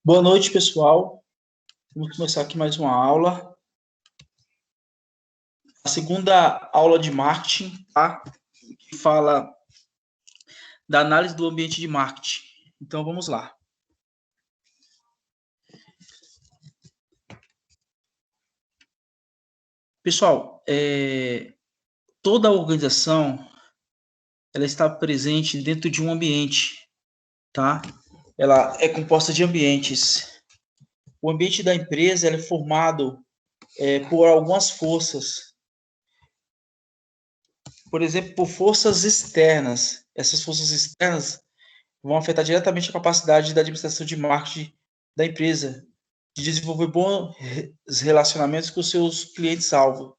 Boa noite, pessoal. Vamos começar aqui mais uma aula. A segunda aula de marketing, tá? Que fala da análise do ambiente de marketing. Então, vamos lá. Pessoal, toda a organização, ela está presente dentro de um ambiente, tá? Ela é composta de ambientes. O ambiente da empresa é formado por algumas forças. Por exemplo, por forças externas. Essas forças externas vão afetar diretamente a capacidade da administração de marketing da empresa, de desenvolver bons relacionamentos com seus clientes-alvo.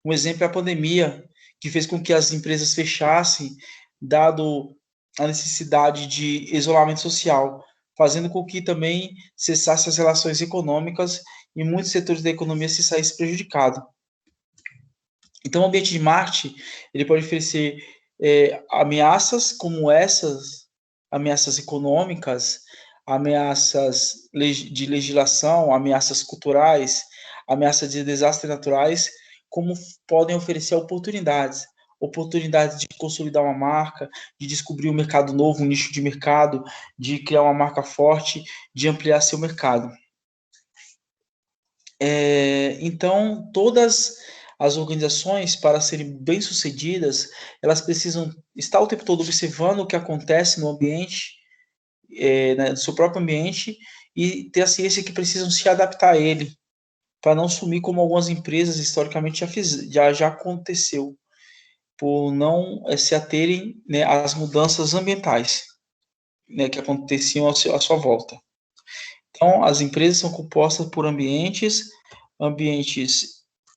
Um exemplo é a pandemia, que fez com que as empresas fechassem, dado a necessidade de isolamento social, fazendo com que também cessasse as relações econômicas e muitos setores da economia se saíssem prejudicados. Então, o ambiente de marketing, ele pode oferecer ameaças como essas, ameaças econômicas, ameaças de legislação, ameaças culturais, ameaças de desastres naturais, como podem oferecer oportunidades de consolidar uma marca, de descobrir um mercado novo, um nicho de mercado, de criar uma marca forte, de ampliar seu mercado. Então, todas as organizações, para serem bem-sucedidas, elas precisam estar o tempo todo observando o que acontece no ambiente, no seu próprio ambiente, e ter a ciência que precisam se adaptar a ele, para não sumir como algumas empresas historicamente já aconteceu, por não se aterem, né, às mudanças ambientais, né, que aconteciam à sua volta. Então, as empresas são compostas por ambientes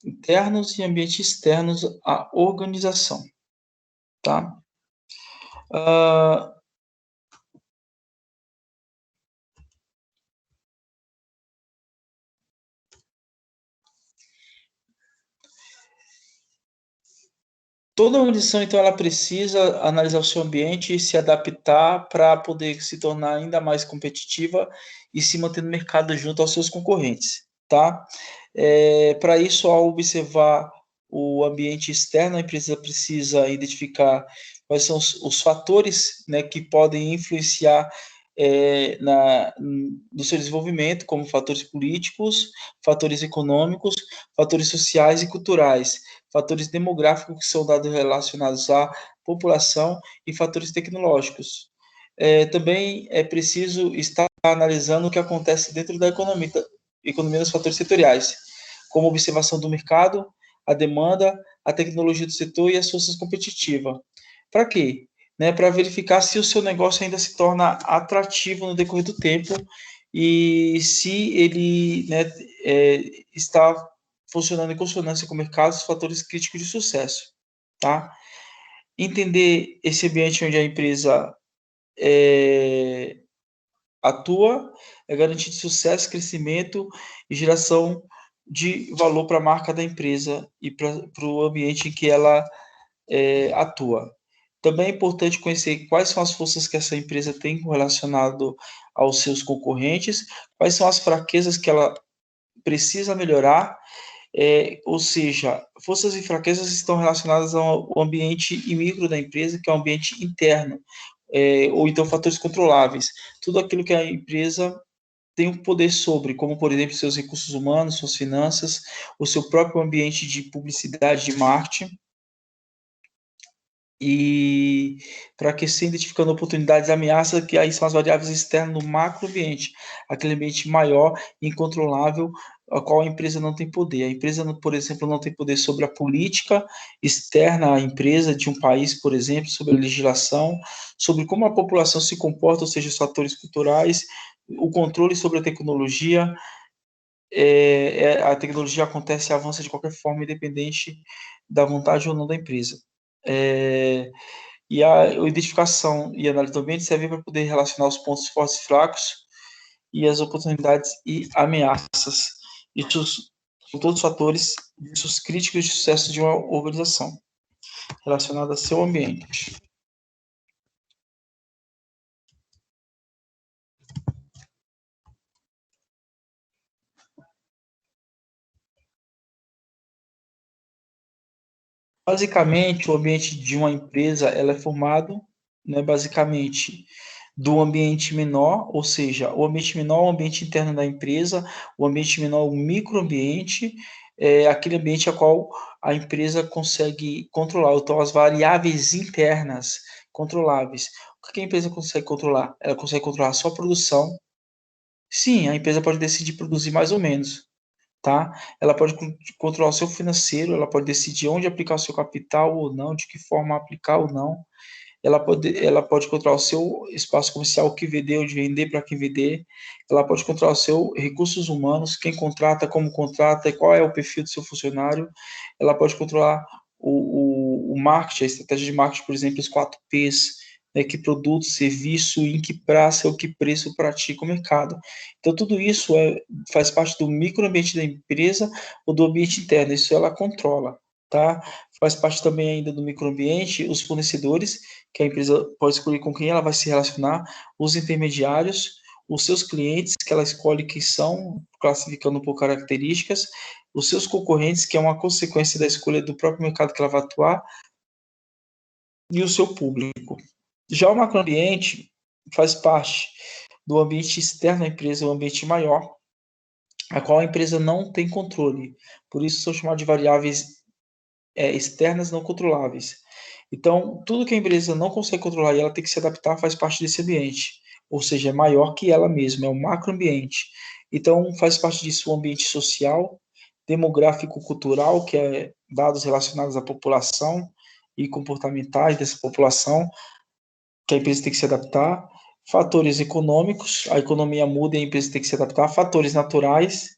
internos e ambientes externos à organização, tá? Toda organização, então, ela precisa analisar o seu ambiente e se adaptar para poder se tornar ainda mais competitiva e se manter no mercado junto aos seus concorrentes, tá? Para isso, ao observar o ambiente externo, a empresa precisa identificar quais são os fatores, né, que podem influenciar no seu desenvolvimento, como fatores políticos, fatores econômicos, fatores sociais e culturais, fatores demográficos, que são dados relacionados à população, e fatores tecnológicos. Também é preciso estar analisando o que acontece dentro da economia dos fatores setoriais, como observação do mercado, a demanda, a tecnologia do setor e as forças competitivas. Para quê? Para verificar se o seu negócio ainda se torna atrativo no decorrer do tempo e se ele está funcionando em consonância com o mercado, os fatores críticos de sucesso, tá? Entender esse ambiente onde a empresa atua é garantir sucesso, crescimento e geração de valor para a marca da empresa e para o ambiente em que ela atua. Também é importante conhecer quais são as forças que essa empresa tem relacionado aos seus concorrentes, quais são as fraquezas que ela precisa melhorar, ou seja, forças e fraquezas estão relacionadas ao ambiente micro da empresa, que é o ambiente interno, ou então fatores controláveis. Tudo aquilo que a empresa tem um poder sobre, como, por exemplo, seus recursos humanos, suas finanças, o seu próprio ambiente de publicidade, de marketing, e para que se identificando oportunidades e ameaças, que aí são as variáveis externas no macroambiente, aquele ambiente maior e incontrolável, a qual a empresa não tem poder. A empresa, por exemplo, não tem poder sobre a política externa à empresa de um país, por exemplo, sobre a legislação, sobre como a população se comporta, ou seja, os fatores culturais, o controle sobre a tecnologia, a tecnologia acontece e avança de qualquer forma, independente da vontade ou não da empresa. E a identificação e análise do ambiente serve para poder relacionar os pontos fortes e fracos e as oportunidades e ameaças. Isso são todos fatores disso críticos de sucesso de uma organização relacionada ao seu ambiente. Basicamente, o ambiente de uma empresa ela é formado, né, basicamente, do ambiente menor, ou seja, o ambiente menor é o ambiente interno da empresa, o ambiente menor é o microambiente, é aquele ambiente a qual a empresa consegue controlar, então as variáveis internas controláveis. O que a empresa consegue controlar? Ela consegue controlar a sua produção. Sim, a empresa pode decidir produzir mais ou menos, tá? Ela pode controlar o seu financeiro, ela pode decidir onde aplicar o seu capital ou não, de que forma aplicar ou não. Ela pode controlar o seu espaço comercial, o que vender, onde vender, para quem vender. Ela pode controlar os seus recursos humanos, quem contrata, como contrata, qual é o perfil do seu funcionário. Ela pode controlar o marketing, a estratégia de marketing, por exemplo, os 4Ps, né, que produto, serviço, em que praça ou que preço pratica o mercado. Então, tudo isso faz parte do microambiente da empresa ou do ambiente interno, isso ela controla, tá? Faz parte também ainda do microambiente os fornecedores, que a empresa pode escolher com quem ela vai se relacionar, os intermediários, os seus clientes, que ela escolhe quem são, classificando por características, os seus concorrentes, que é uma consequência da escolha do próprio mercado que ela vai atuar, e o seu público. Já o macroambiente faz parte do ambiente externo à empresa, o ambiente maior, a qual a empresa não tem controle. Por isso são chamados de variáveis externas não controláveis. Então, tudo que a empresa não consegue controlar e ela tem que se adaptar faz parte desse ambiente, ou seja, é maior que ela mesma, é um macroambiente. Então, faz parte disso o ambiente social, demográfico, cultural, que é dados relacionados à população e comportamentais dessa população, que a empresa tem que se adaptar, fatores econômicos, a economia muda e a empresa tem que se adaptar, fatores naturais,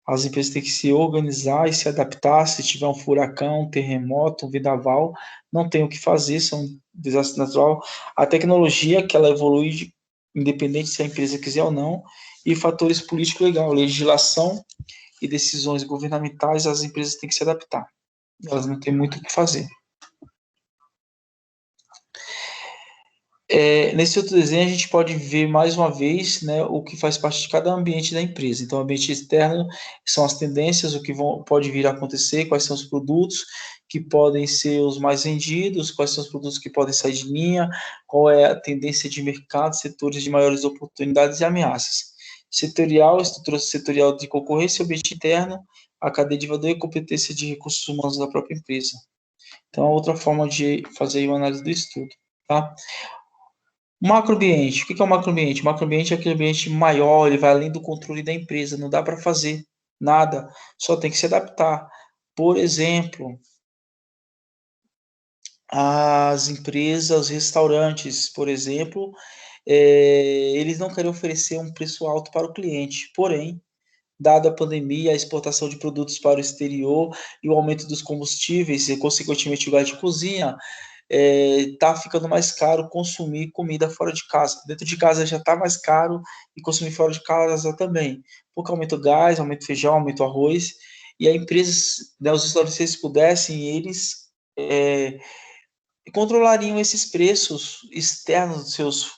as empresas têm que se organizar e se adaptar. Se tiver um furacão, um terremoto, um vendaval, não tem o que fazer, são desastres naturais. A tecnologia, que ela evolui, independente se a empresa quiser ou não, e fatores político-legal, legislação e decisões governamentais, as empresas têm que se adaptar. Elas não têm muito o que fazer. Nesse outro desenho, a gente pode ver mais uma vez, né, o que faz parte de cada ambiente da empresa. Então, o ambiente externo são as tendências, o que pode vir a acontecer, quais são os produtos que podem ser os mais vendidos, quais são os produtos que podem sair de linha, qual é a tendência de mercado, setores de maiores oportunidades e ameaças. Setorial, estrutura setorial de concorrência, ambiente interno, a cadeia de valor e competência de recursos humanos da própria empresa. Então, é outra forma de fazer uma análise do estudo, tá? Macroambiente. O que é o macroambiente? O macroambiente é aquele ambiente maior, ele vai além do controle da empresa, não dá para fazer nada, só tem que se adaptar. Por exemplo, as empresas, os restaurantes, por exemplo, eles não querem oferecer um preço alto para o cliente, porém, dada a pandemia, a exportação de produtos para o exterior e o aumento dos combustíveis e, consequentemente, o gás de cozinha, tá ficando mais caro consumir comida fora de casa. Dentro de casa já está mais caro e consumir fora de casa também, porque aumenta o gás, aumenta o feijão, aumenta o arroz, e a empresa, né, os restaurantes, se eles pudessem, eles controlariam esses preços externos dos seus,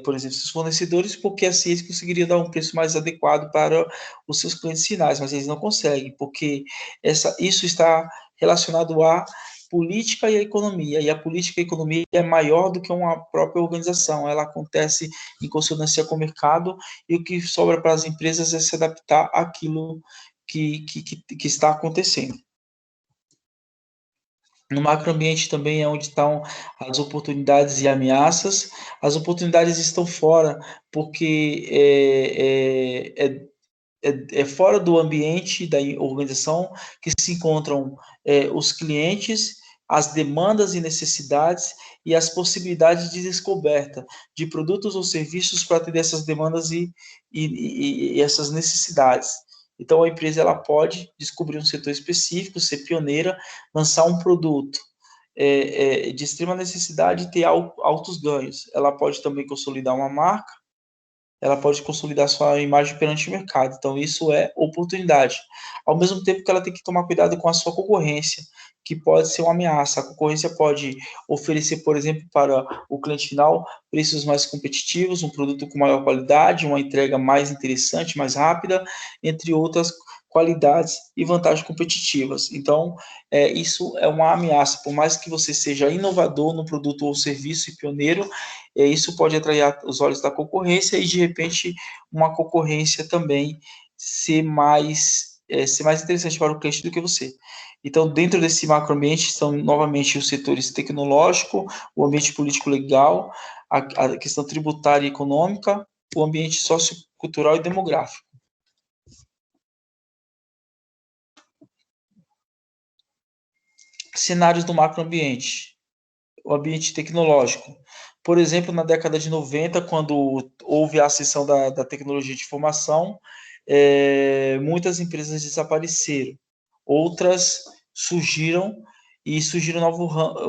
por exemplo, seus fornecedores, porque assim eles conseguiriam dar um preço mais adequado para os seus clientes finais, mas eles não conseguem, porque isso está relacionado à política e à economia, e a política e a economia é maior do que uma própria organização, ela acontece em consonância com o mercado, e o que sobra para as empresas é se adaptar àquilo que está acontecendo. No macroambiente também é onde estão as oportunidades e ameaças. As oportunidades estão fora, porque é fora do ambiente da organização que se encontram os clientes, as demandas e necessidades e as possibilidades de descoberta de produtos ou serviços para atender essas demandas e essas necessidades. Então, a empresa ela pode descobrir um setor específico, ser pioneira, lançar um produto de extrema necessidade e ter altos ganhos. Ela pode também consolidar uma marca, ela pode consolidar sua imagem perante o mercado. Então, isso é oportunidade. Ao mesmo tempo que ela tem que tomar cuidado com a sua concorrência, que pode ser uma ameaça. A concorrência pode oferecer, por exemplo, para o cliente final, preços mais competitivos, um produto com maior qualidade, uma entrega mais interessante, mais rápida, entre outras qualidades e vantagens competitivas. Então, isso é uma ameaça. Por mais que você seja inovador no produto ou serviço e pioneiro, isso pode atrair os olhos da concorrência e, de repente, uma concorrência também ser mais interessante para o cliente do que você. Então, dentro desse macroambiente estão, novamente, os setores tecnológico, o ambiente político-legal, a questão tributária e econômica, o ambiente sociocultural e demográfico. Cenários do macroambiente. O ambiente tecnológico. Por exemplo, na década de 90, quando houve a ascensão da tecnologia de informação, muitas empresas desapareceram, outras surgiram e surgiram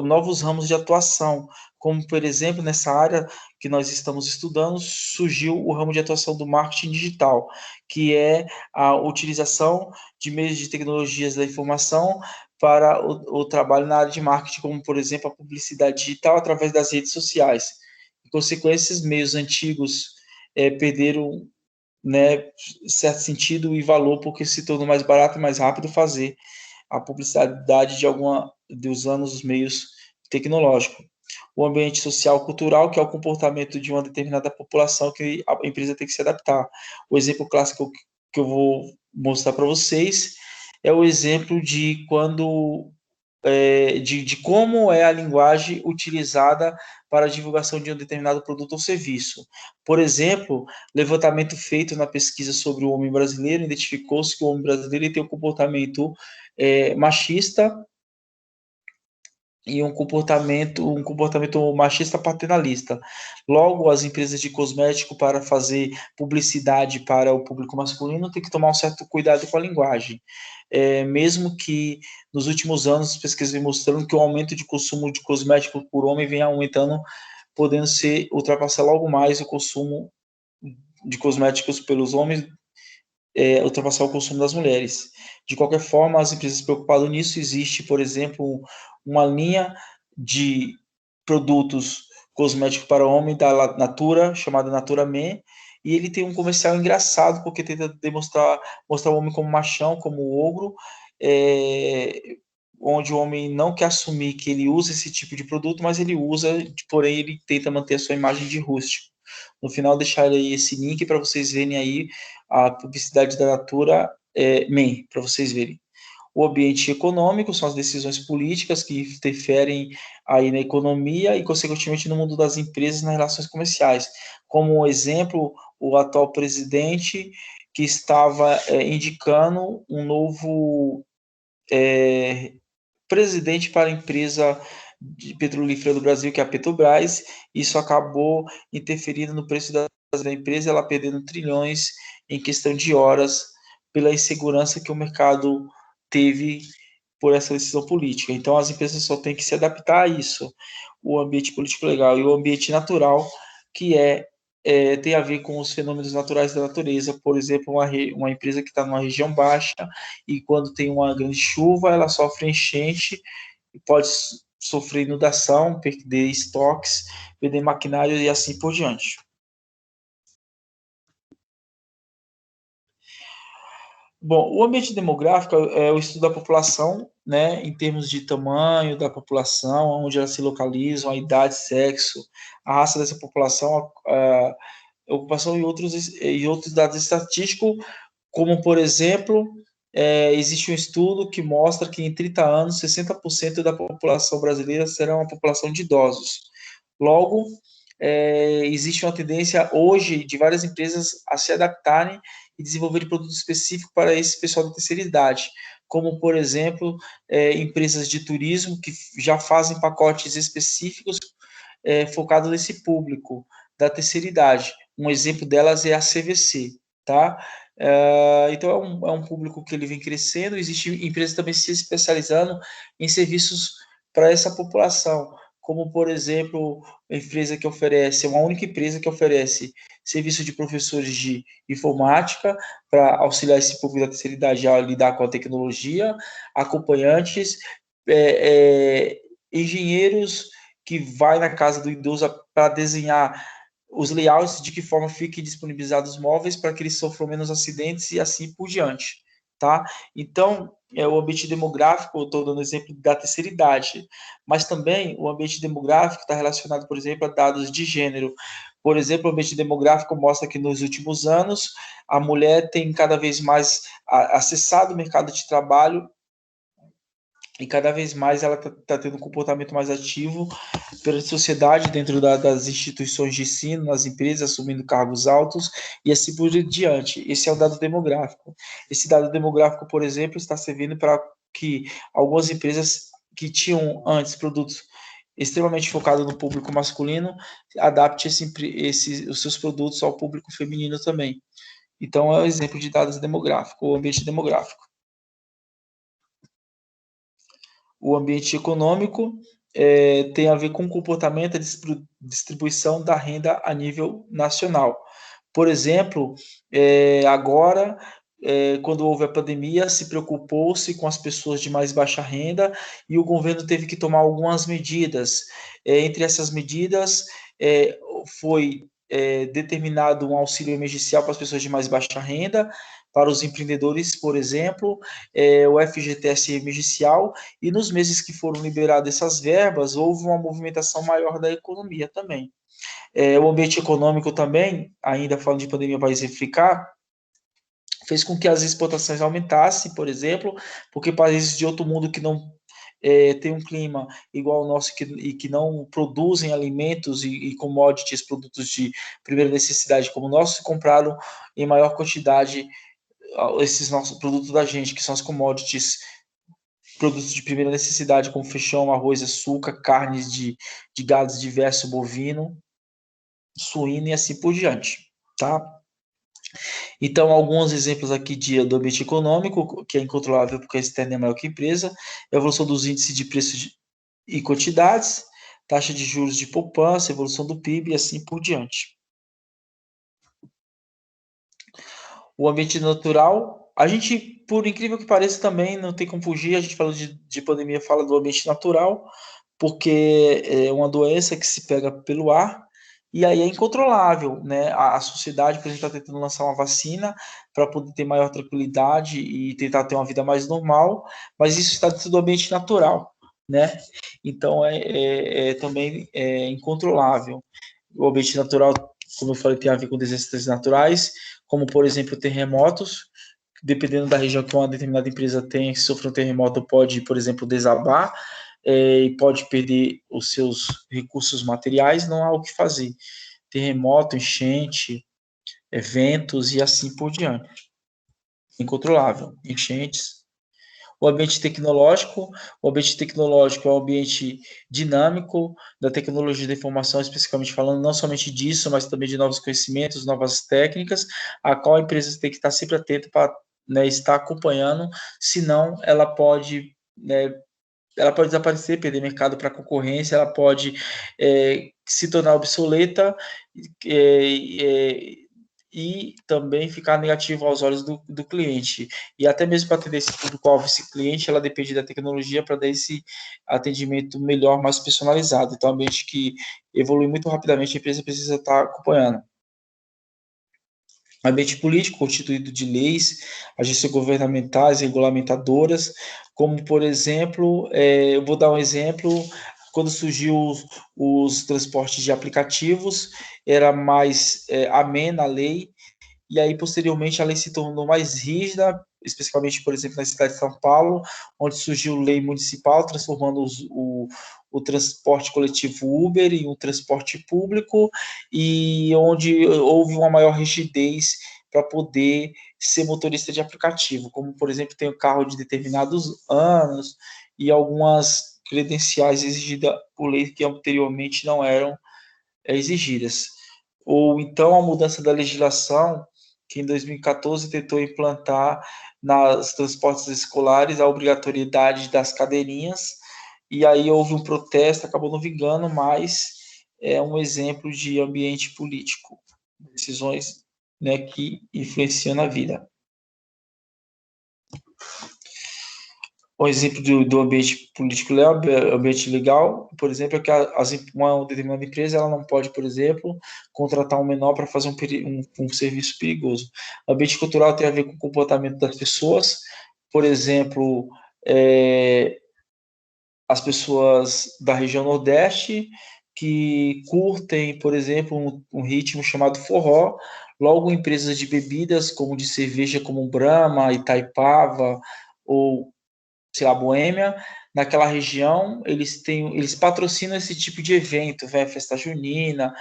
novos ramos de atuação, como, por exemplo, nessa área que nós estamos estudando, surgiu o ramo de atuação do marketing digital, que é a utilização de meios de tecnologias da informação para o trabalho na área de marketing, como, por exemplo, a publicidade digital através das redes sociais. Em consequência, esses meios antigos perderam, né, certo sentido e valor, porque se tornou mais barato e mais rápido fazer a publicidade usando os meios tecnológicos. O ambiente social cultural, que é o comportamento de uma determinada população que a empresa tem que se adaptar. O exemplo clássico que eu vou mostrar para vocês é o exemplo de quando de como é a linguagem utilizada para a divulgação de um determinado produto ou serviço. Por exemplo, levantamento feito na pesquisa sobre o homem brasileiro, identificou-se que o homem brasileiro tem um comportamento machista e um comportamento machista paternalista. Logo, as empresas de cosmético, para fazer publicidade para o público masculino, tem que tomar um certo cuidado com a linguagem. Mesmo que nos últimos anos as pesquisas vêm mostrando que o aumento de consumo de cosméticos por homem vem aumentando, podendo ultrapassar logo mais o consumo de cosméticos pelos homens, ultrapassar o consumo das mulheres. De qualquer forma, as empresas preocupadas nisso, existe, por exemplo, uma linha de produtos cosméticos para homem da Natura, chamada Natura Men, e ele tem um comercial engraçado, porque tenta mostrar o homem como machão, como ogro, onde o homem não quer assumir que ele usa esse tipo de produto, mas ele usa, porém ele tenta manter a sua imagem de rústico. No final, deixarei esse link para vocês verem aí a publicidade da Natura Men, para vocês verem. O ambiente econômico são as decisões políticas que interferem aí na economia e, consequentemente, no mundo das empresas nas relações comerciais. Como exemplo, o atual presidente que estava indicando um novo presidente para a empresa petrolífera do Brasil, que é a Petrobras. Isso acabou interferindo no preço da empresa, ela perdendo trilhões em questão de horas pela insegurança que o mercado teve por essa decisão política. Então, as empresas só têm que se adaptar a isso. O ambiente político legal e o ambiente natural, que tem a ver com os fenômenos naturais da natureza. Por exemplo, uma empresa que está numa região baixa e quando tem uma grande chuva, ela sofre enchente e pode sofrer inundação, perder estoques, perder maquinário e assim por diante. Bom, o ambiente demográfico é o estudo da população, né, em termos de tamanho da população, onde ela se localiza, a idade, sexo, a raça dessa população, a ocupação e outros dados estatísticos, como, por exemplo, existe um estudo que mostra que em 30 anos, 60% da população brasileira será uma população de idosos. Logo, existe uma tendência hoje de várias empresas a se adaptarem e desenvolver produtos específicos para esse pessoal da terceira idade, como, por exemplo, empresas de turismo que já fazem pacotes específicos focados nesse público da terceira idade. Um exemplo delas é a CVC, tá? Então, é um público que ele vem crescendo, existe empresas também se especializando em serviços para essa população, como, por exemplo, uma única empresa que oferece serviço de professores de informática para auxiliar esse público da terceira idade a lidar com a tecnologia, acompanhantes, engenheiros que vai na casa do idoso para desenhar os layouts de que forma fiquem disponibilizados os móveis para que eles sofram menos acidentes e assim por diante, tá? Então, o ambiente demográfico, eu estou dando exemplo da terceira idade, mas também o ambiente demográfico está relacionado, por exemplo, a dados de gênero. Por exemplo, o ambiente demográfico mostra que nos últimos anos a mulher tem cada vez mais acessado o mercado de trabalho e cada vez mais ela está tendo um comportamento mais ativo perante a sociedade, dentro das instituições de ensino, nas empresas, assumindo cargos altos e assim por diante. Esse é o dado demográfico. Esse dado demográfico, por exemplo, está servindo para que algumas empresas que tinham antes produtos extremamente focados no público masculino adapte os seus produtos ao público feminino também. Então, é um exemplo de dados demográficos, o ambiente demográfico. O ambiente econômico tem a ver com o comportamento e distribuição da renda a nível nacional. Por exemplo, agora, quando houve a pandemia, se preocupou-se com as pessoas de mais baixa renda e o governo teve que tomar algumas medidas. Entre essas medidas, foi determinado um auxílio emergencial para as pessoas de mais baixa renda, para os empreendedores, por exemplo, o FGTS emergencial, e nos meses que foram liberadas essas verbas, houve uma movimentação maior da economia também. O ambiente econômico também, ainda falando de pandemia para exemplificar, fez com que as exportações aumentassem, por exemplo, porque países de outro mundo que não tem um clima igual ao nosso e que não produzem alimentos e commodities, produtos de primeira necessidade como o nosso, compraram em maior quantidade esses nossos produtos da gente, que são as commodities, produtos de primeira necessidade, como feijão, arroz, açúcar, carnes de gados diverso, bovino, suíno e assim por diante, tá? Então, alguns exemplos aqui do ambiente econômico, que é incontrolável porque a externa é maior que a empresa, evolução dos índices de preços e quantidades, taxa de juros de poupança, evolução do PIB e assim por diante. O ambiente natural, a gente, por incrível que pareça, também não tem como fugir, a gente falou de pandemia, fala do ambiente natural, porque é uma doença que se pega pelo ar, e aí é incontrolável, né? A sociedade, por exemplo, está tentando lançar uma vacina para poder ter maior tranquilidade e tentar ter uma vida mais normal, mas isso está dentro do ambiente natural, né? Então, também é incontrolável. O ambiente natural, como eu falei, tem a ver com desastres naturais, como, por exemplo, terremotos. Dependendo da região que uma determinada empresa tem, se sofrer um terremoto, pode, por exemplo, desabar e pode perder os seus recursos materiais, não há o que fazer. Terremoto, enchente, eventos e assim por diante. Incontrolável. Enchentes. O ambiente tecnológico é um ambiente dinâmico da tecnologia da informação, especificamente falando, não somente disso, mas também de novos conhecimentos, novas técnicas, a qual a empresa tem que estar sempre atenta para, né, estar acompanhando, senão ela pode desaparecer, perder mercado para concorrência, ela pode se tornar obsoleta e também ficar negativo aos olhos do cliente. E até mesmo para atender esse público-alvo, esse cliente, ela depende da tecnologia para dar esse atendimento melhor, mais personalizado. Então, é um ambiente que evolui muito rapidamente, a empresa precisa estar acompanhando. Ambiente político constituído de leis, agências governamentais, regulamentadoras, como, por exemplo, eu vou dar um exemplo, quando surgiu os transportes de aplicativos, era mais amena a lei, e aí, posteriormente, a lei se tornou mais rígida, especificamente, por exemplo, na cidade de São Paulo, onde surgiu lei municipal, transformando o transporte coletivo Uber em um transporte público, e onde houve uma maior rigidez para poder ser motorista de aplicativo, como, por exemplo, tem o carro de determinados anos e algumas credenciais exigidas por lei que anteriormente não eram exigidas. Ou então a mudança da legislação, que em 2014 tentou implantar nas transportes escolares a obrigatoriedade das cadeirinhas, e aí houve um protesto, acabou não vingando, mas é um exemplo de ambiente político, decisões, né, que influenciam na vida. Um exemplo do ambiente político legal, ambiente legal, por exemplo, é que uma determinada empresa ela não pode, por exemplo, contratar um menor para fazer um serviço perigoso. O ambiente cultural tem a ver com o comportamento das pessoas, por exemplo, as pessoas da região Nordeste que curtem, por exemplo, um ritmo chamado forró, logo empresas de bebidas, como de cerveja, como Brahma, Itaipava, ou sei lá, Boêmia, naquela região, eles patrocinam esse tipo de evento, festa junina,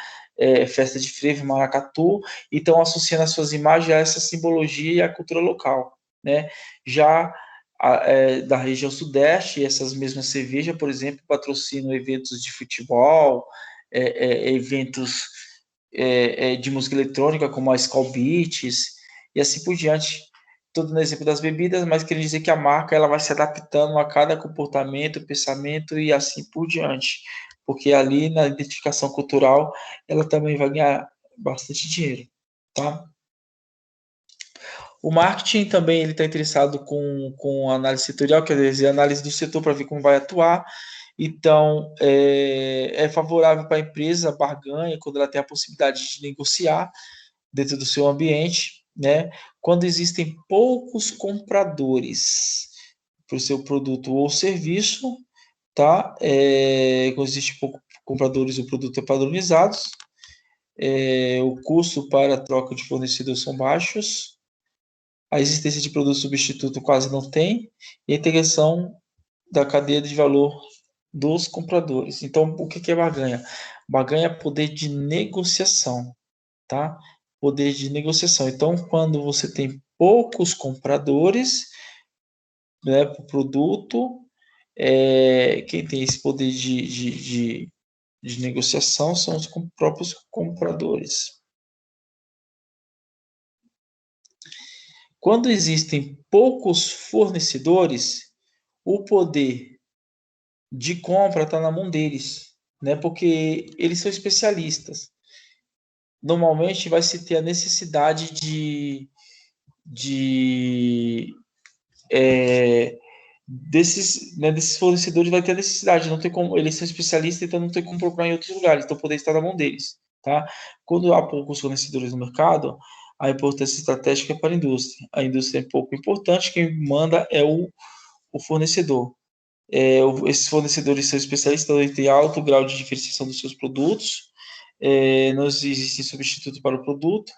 festa de frevo, maracatu, e estão associando as suas imagens a essa simbologia e à cultura local, né? Já da região sudeste, essas mesmas cervejas, por exemplo, patrocinam eventos de futebol, eventos de música eletrônica, como a Skull Beats, e assim por diante, tudo no exemplo das bebidas, mas queria dizer que a marca ela vai se adaptando a cada comportamento, pensamento e assim por diante, porque ali na identificação cultural ela também vai ganhar bastante dinheiro, tá? O marketing também ele está interessado com análise setorial, quer dizer, análise do setor para ver como vai atuar. Então, é favorável para a empresa, a barganha, quando ela tem a possibilidade de negociar dentro do seu ambiente, né? Quando existem poucos compradores para o seu produto ou serviço, tá? Quando existe poucos compradores, o produto é padronizado, o custo para a troca de fornecedor são baixos, a existência de produto substituto quase não tem, e a integração da cadeia de valor dos compradores. Então, o que é barganha? Barganha é poder de negociação, tá? Poder de negociação. Então, quando você tem poucos compradores, né, para o produto, quem tem esse poder de negociação são os próprios compradores. Quando existem poucos fornecedores, o poder de compra está na mão deles, né? Porque eles são especialistas. Normalmente vai se ter a necessidade de desses fornecedores vai ter a necessidade, não tem como, eles são especialistas, então não tem como procurar em outros lugares, então o poder está na mão deles, tá? Quando há poucos fornecedores no mercado, a importância estratégica é para a indústria. A indústria é pouco importante, quem manda é o fornecedor. Esses fornecedores são especialistas, então eles têm alto grau de diferenciação dos seus produtos, não existe substituto para o produto,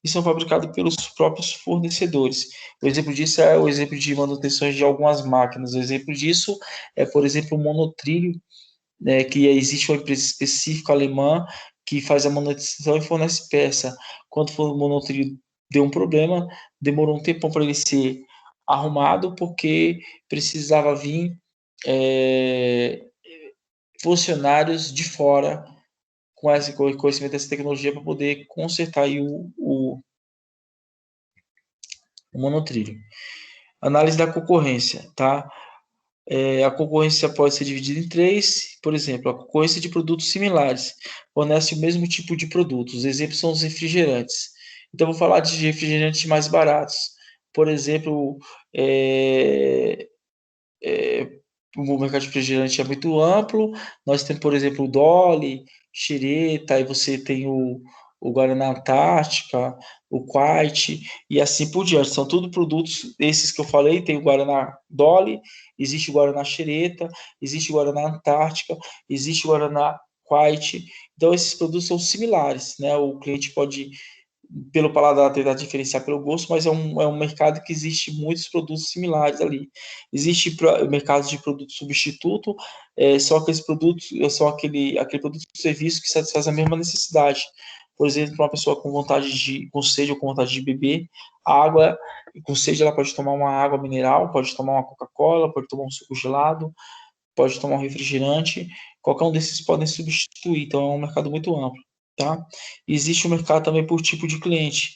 e são fabricados pelos próprios fornecedores. O exemplo disso é o exemplo de manutenções de algumas máquinas. O exemplo disso é, por exemplo, o monotrilho, né, que existe uma empresa específica alemã que faz a manutenção e fornece peça. Quando o monotrilho deu um problema, demorou um tempão para ele ser arrumado, porque precisava vir funcionários de fora com esse conhecimento dessa tecnologia para poder consertar aí o monotrilho. Análise da concorrência, tá? A concorrência pode ser dividida em três, por exemplo, a concorrência de produtos similares, fornece o mesmo tipo de produtos. Os exemplos são os refrigerantes. Então, vou falar de refrigerantes mais baratos. Por exemplo, o mercado de refrigerante é muito amplo. Nós temos, por exemplo, o Dolly, Xereta, aí você tem o Guaraná Antártica, o Quite e assim por diante. São tudo produtos, esses que eu falei, tem o Guaraná Dolly, existe o Guaraná Xereta, existe o Guaraná Antártica, existe o Guaraná Quite. Então, esses produtos são similares, né? O cliente pode pelo paladar tentar diferenciar pelo gosto, mas é um mercado que existe muitos produtos similares ali. Existe mercado de produto substituto, só aqueles produtos, só aquele produto ou serviço que satisfaz a mesma necessidade. Por exemplo, uma pessoa com sede ou com vontade de beber água, com sede ela pode tomar uma água mineral, pode tomar uma Coca-Cola, pode tomar um suco gelado, pode tomar um refrigerante, qualquer um desses podem substituir, então é um mercado muito amplo, tá? Existe o mercado também por tipo de cliente,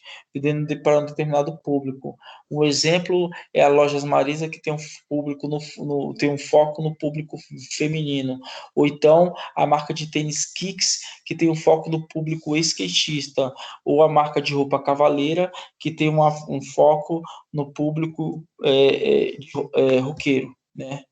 para um determinado público. Um exemplo é a Lojas Marisa, que tem um público tem um foco no público feminino, ou então a marca de tênis Kicks, que tem um foco no público skatista, ou a marca de roupa Cavaleira, que tem um foco no público roqueiro, né?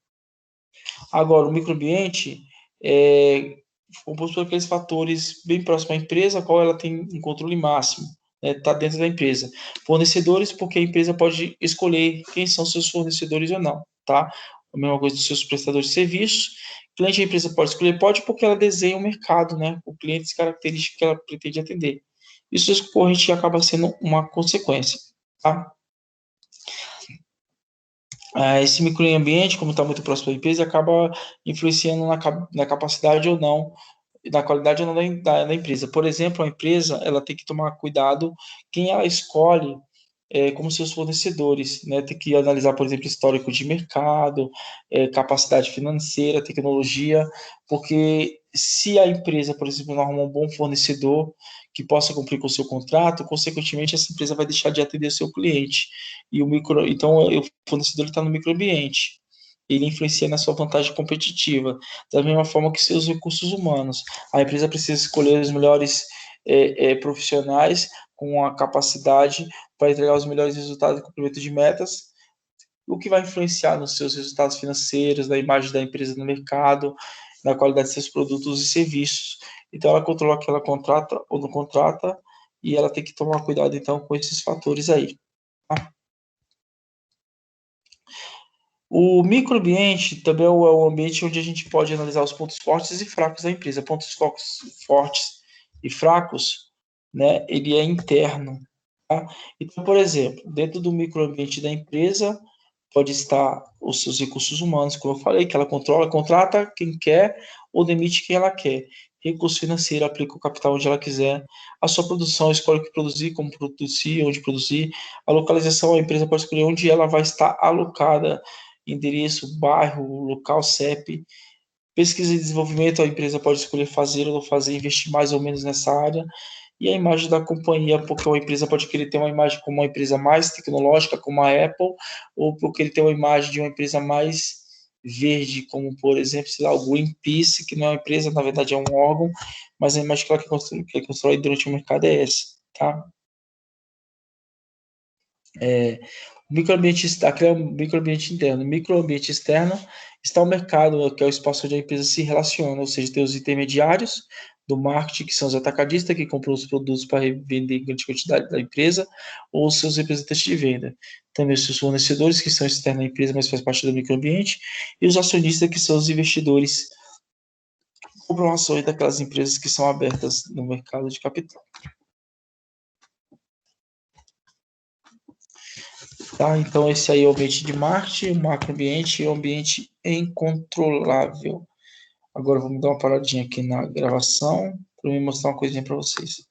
Agora, o microambiente é composto por aqueles fatores bem próximos à empresa, a qual ela tem um controle máximo, está dentro da empresa. Fornecedores, porque a empresa pode escolher quem são seus fornecedores ou não, tá? A mesma coisa dos seus prestadores de serviços. Cliente, a empresa pode escolher, pode, porque ela desenha o mercado, né? O cliente, as características que ela pretende atender. Isso é corrente acaba sendo uma consequência, tá? Esse microambiente, como está muito próximo da empresa, acaba influenciando na capacidade ou não, na qualidade ou não da empresa. Por exemplo, a empresa ela tem que tomar cuidado quem ela escolhe como seus fornecedores, né? Tem que analisar, por exemplo, histórico de mercado, capacidade financeira, tecnologia, porque se a empresa, por exemplo, não arrumar um bom fornecedor que possa cumprir com o seu contrato, consequentemente essa empresa vai deixar de atender o seu cliente. Então o fornecedor está no microambiente. Ele influencia na sua vantagem competitiva, da mesma forma que seus recursos humanos. A empresa precisa escolher os melhores profissionais com a capacidade para entregar os melhores resultados e cumprimento de metas, o que vai influenciar nos seus resultados financeiros, na imagem da empresa no mercado, na qualidade de seus produtos e serviços. Então, ela controla o que ela contrata ou não contrata, e ela tem que tomar cuidado, então, com esses fatores aí. Tá? O microambiente também é o ambiente onde a gente pode analisar os pontos fortes e fracos da empresa. Pontos fortes e fracos, né, ele é interno. Tá? Então, por exemplo, dentro do microambiente da empresa, pode estar os seus recursos humanos, como eu falei, que ela controla, contrata quem quer ou demite quem ela quer. Recurso financeiro, aplica o capital onde ela quiser. A sua produção, escolhe o que produzir, como produzir, onde produzir. A localização, a empresa pode escolher onde ela vai estar alocada, endereço, bairro, local, CEP. Pesquisa e desenvolvimento, a empresa pode escolher fazer ou não fazer, investir mais ou menos nessa área. E a imagem da companhia, porque uma empresa pode querer ter uma imagem como uma empresa mais tecnológica, como a Apple, ou porque ele tem uma imagem de uma empresa mais verde, como, por exemplo, sei lá, o Greenpeace, que não é uma empresa, na verdade é um órgão, mas a imagem que ela quer construir durante o mercado é essa, tá? O microambiente aqui é o microambiente interno. No microambiente externo está o mercado, que é o espaço onde a empresa se relaciona, ou seja, tem os intermediários do marketing, que são os atacadistas que compram os produtos para vender em grande quantidade da empresa, ou os seus representantes de venda. Também os seus fornecedores, que são externos à empresa, mas faz parte do microambiente, e os acionistas, que são os investidores que compram ações daquelas empresas que são abertas no mercado de capital. Tá? Então, esse aí é o ambiente de marketing, o macroambiente e o ambiente incontrolável. Agora, vamos dar uma paradinha aqui na gravação para me mostrar uma coisinha para vocês.